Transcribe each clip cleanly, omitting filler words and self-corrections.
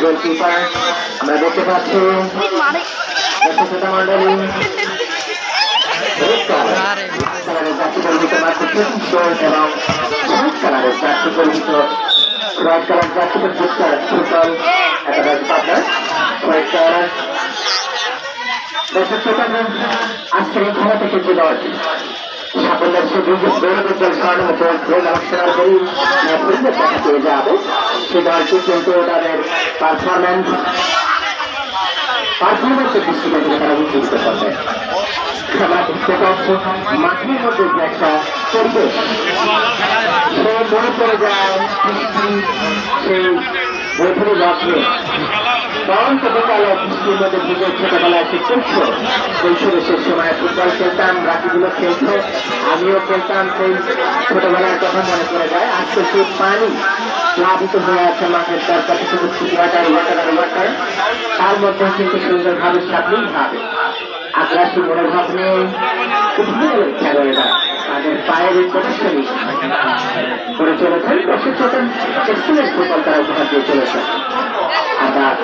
Goalkeeper আমরা দেখতে পাচ্ছি দর্শক মন্ডলী আজকের এই খেলা থেকে যে দল সাফল্যের পেয়ে যাবে সে দলটি কিন্তু তাদের পারফরমেন্সের দৃষ্টিকোণ থেকে তারা উজ্জীবিত করবে। আমরা দেখতে পাচ্ছি মাঠের মধ্যে যে একটা পরিবেশ সে মনে পড়ে যায় সেই বৈঠকে লক্ষ্যে তখন ছোটবেলায় বৃষ্টির মধ্যে ভিজে ছোটবেলায় সে কৈশোরে সে সময় ফুটবল খেলতাম, রাখিগুলো খেলতো, আমিও খেলতাম। সেই ছোটবেলার কথা মনে পড়ে যায়। আজকে সেই পানি প্লাবিত হয়ে আছে মাঠের তার কাছে শুধু তার মধ্যে কিন্তু সুন্দরভাবে স্বাধীনভাবে আগ্রাসী মনোভাব নিয়ে খেলোয়াড়েরা তাদের পায়ের প্রদর্শনী করে চলেছেন। প্রশিক্ষণ এক্সিলেন্ট ফুটবল তারা উপহার দিয়ে চলেছেন। আবার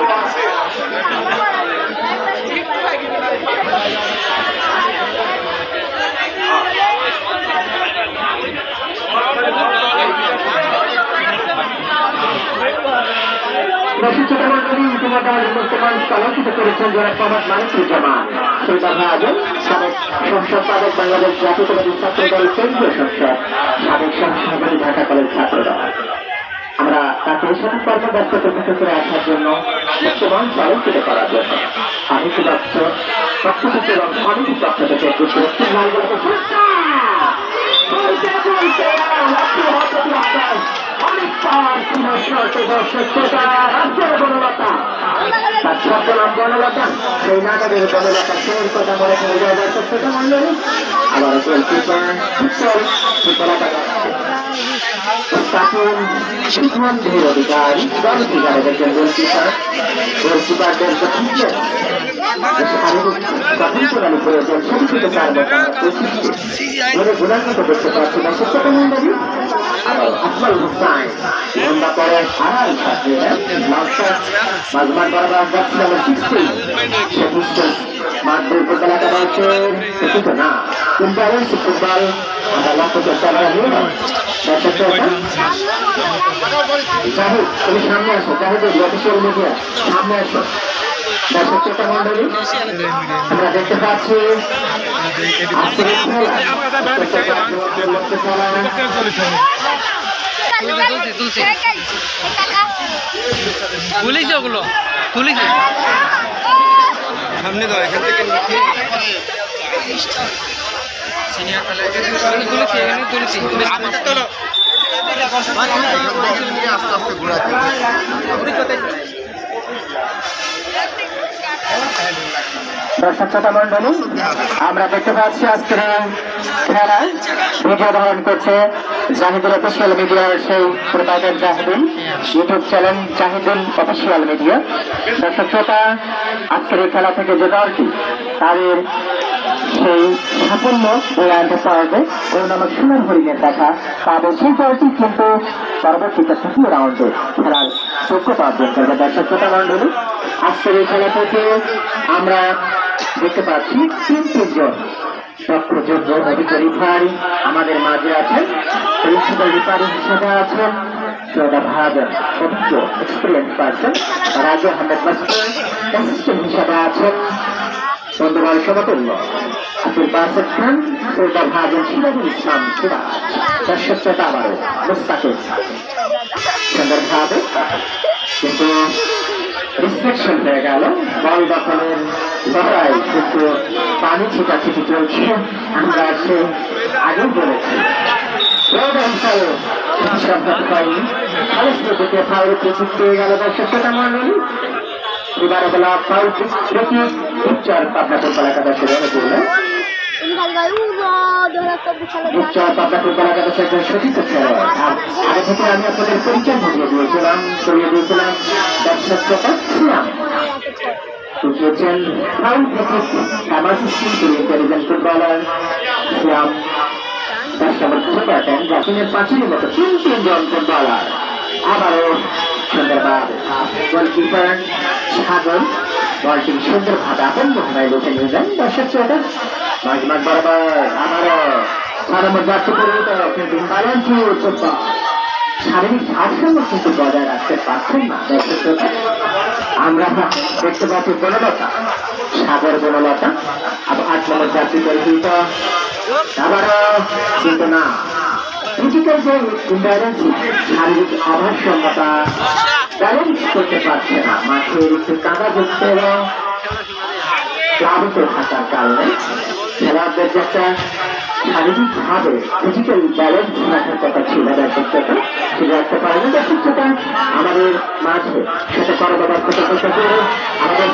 আলোচিত করেছেন যারা সমাজ মানিকুজ্জামান সংসদ বাংলাদেশ জাতীয়তাবাদী ছাত্র দল কেন্দ্রীয় সংসদ সাবেক সহসভাপতি ঢাকা কলেজ ছাত্র দল। আমরা তাকে সঠিক কর্মব্যস্ত করে আসার জন্য মুখ্যমঞ্চ আলোচিত করার জন্য আমি সুদক্ষ পক্ষপক্ষ এবং সমিতির পক্ষ থেকে বনলতা সেই নাটকের বনলতা সেই কথা মনে করে যায় দর্শক মন্ডলী। আবার অধিকারী দেখেন গোলকিপার গোলকিপারদের গুণান্বিত দেখতে পাচ্ছি দর্শক মন্ডলী। আবার আকমাল হুসাইন ঘন্টা পরে আড়াই মাঝমাঠ বরাবর যাচ্ছিল মাঠের এলাকা রয়েছে কিন্তু না কিন্তু ফুটবল আমরা লক্ষ্য করতে জাহিদ তুমি সামনে আসো, জাহিদের অফিসিয়াল মিডিয়া সামনে আসো। দর্শক শ্রোতা মন্ডলী আমরা দেখতে পাচ্ছি তুলিছে ওগুলো তুলিছে সামনে দাও এখান থেকে আস্তে আস্তে ঘোরাতে দর্শক শ্রোতা মন্ডলী আমরা দেখতে পাচ্ছি আজকের খেলায় ভিডিও ধারণ করছে জাহিদুল অফিসিয়াল মিডিয়ার সেই proprietor Zahidul YouTube channel Zahidul official media. দর্শক শ্রোতা আজকের এই খেলা থেকে যে দলটি তাদের সেই সাফল্য বয়ে আনতে পারবে ওর নামক সুনাম হরিণের দেখা পাবে সেই দলটি কিন্তু পরবর্তীতে তৃতীয় রাউন্ডে খেলার যোগ্যতা অর্জন করবে। দর্শক শ্রোতা মন্ডলী আজকের এই খেলা থেকে আমরা দেখতে পাচ্ছি তিনজন দক্ষযোগ্য অধিকারী ভাই আমাদের মাঝে আছেন। প্রিন্সিপাল রিপারি হিসেবে আছেন ভাজন অভিজ্ঞ experience person Raju Ahmed master, assistant হিসেবে আছেন বন্ধুবাল সমতুল্য আব্দুল বাসেদ খান, ভাজন সিরাজুল ইসলাম সিরাজ। দর্শক শ্রোতা আবারও মুস্তাকিম সুন্দরভাবে কিন্তু রিস্ট্রিকশন হয়ে গেল বল দখলের লড়াই কিন্তু পানি ছিটাছিটি চলছে। আমরা সে আগেও বলেছি পাইনি থেকে ফাউল প্রস্তুত পেয়ে গেল দর্শক শ্রোতা মন্ডলী। এবারে বলা ফাউল প্রতি উচ্চার পাবনা ফুটবল একাদশের অনুকূল উচ্চার পাবনা ফুটবল একাদশের একজন সঠিক খেলোয়াড়। আগে থেকে আমি আপনাদের পরিচয় করিয়ে দিয়েছিলাম দর্শক শ্রোতা ছিলাম ফাউল প্রতি ইন্টেলিজেন্ট ফুটবলার শ্যাম 10 নম্বর সুপারটেন জাকিনের পাঁচিলের মতো তিনজন ফুটবলার। আবারও সুন্দরভাবে গোলকিপার সাগর বলটি সুন্দরভাবে আপন মোহনায় লুটে নিয়ে যান। দর্শক শ্রোতা মাঝমাঠ বরাবর আবারও 6 নম্বর যাত্রী পরিহিত কিন্তু ব্যালেন্স উচ্চতা শারীরিক ভারসাম্য কিন্তু বজায় রাখতে পারছেন না। দর্শক শ্রোতা আমরা দেখতে পাচ্ছি বনলতা, সাগর বনলতা 8 নম্বর যাত্রী পরিহিত আবারও কিন্তু না ফিজিক্যাল যে ইমব্যালেন্সি শারীরিক অভারসাম্যতা ব্যালেন্স করতে পারছে না, মাঠের একটু কাদাযুক্ত এবং প্লাবিত থাকার কারণে খেলোয়াড়দের যে একটা শারীরিকভাবে ফিজিক্যাল ব্যালেন্স রাখার কথা ছিল দর্শক শ্রোতা সেটা রাখতে পারেনি। দর্শক শ্রোতা আমাদের মাঝে সেটা করার ব্যবস্থা করতে আমাদের